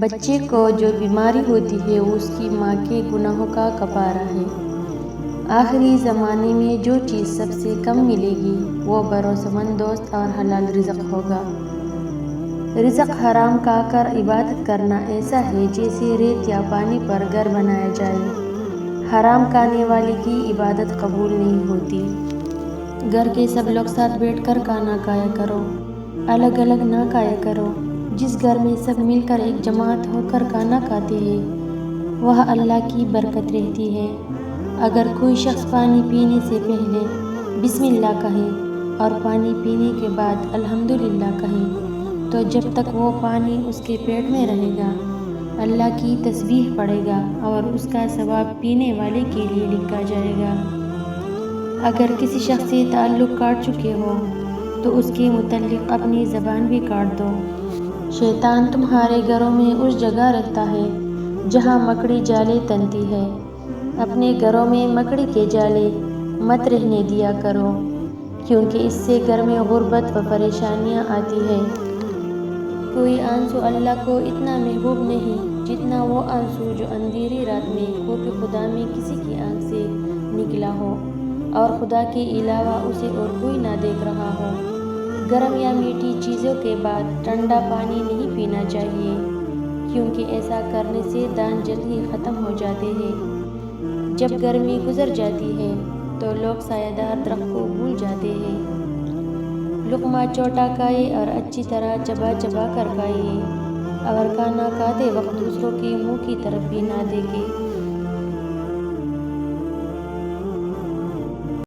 بچے کو جو بیماری ہوتی ہے وہ اس کی ماں کے گناہوں کا کفارہ ہے۔ آخری زمانے میں جو چیز سب سے کم ملے گی وہ بھروسہ مند دوست اور حلال رزق ہوگا۔ رزق حرام کھا کر عبادت کرنا ایسا ہے جیسے ریت یا پانی پر گھر بنایا جائے۔ حرام کھانے والے کی عبادت قبول نہیں ہوتی۔ گھر کے سب لوگ ساتھ بیٹھ کر کھانا کھایا کرو، الگ الگ نہ کھایا کرو۔ جس گھر میں سب مل کر ایک جماعت ہو کر کھانا کھاتے ہیں وہاں اللہ کی برکت رہتی ہے۔ اگر کوئی شخص پانی پینے سے پہلے بسم اللہ کہے اور پانی پینے کے بعد الحمدللہ کہے تو جب تک وہ پانی اس کے پیٹ میں رہے گا اللہ کی تسبیح پڑھے گا اور اس کا ثواب پینے والے کے لیے لکھا جائے گا۔ اگر کسی شخص سے تعلق کاٹ چکے ہو تو اس کے متعلق اپنی زبان بھی کاٹ دو۔ شیطان تمہارے گھروں میں اس جگہ رہتا ہے جہاں مکڑی جالے تنتی ہے۔ اپنے گھروں میں مکڑی کے جالے مت رہنے دیا کرو کیونکہ اس سے گھر میں غربت و پریشانیاں آتی ہیں۔ کوئی آنسو اللہ کو اتنا محبوب نہیں جتنا وہ آنسو جو اندھیری رات میں خوف خدا میں کسی کی آنکھ سے نکلا ہو اور خدا کے علاوہ اسے اور کوئی نہ دیکھ رہا ہو۔ گرم یا میٹھی چیزوں کے بعد ٹھنڈا پانی نہیں پینا چاہیے کیونکہ ایسا کرنے سے دانت جلد ہی ختم ہو جاتے ہیں۔ جب گرمی گزر جاتی ہے تو لوگ سایہ دار درخت کو بھول جاتے ہیں۔ لقمہ چھوٹا کھائے اور اچھی طرح چبا چبا کر کھائیے اور کھانا کھاتے وقت دوسروں کے منہ کی طرف بھی نہ دیکھے۔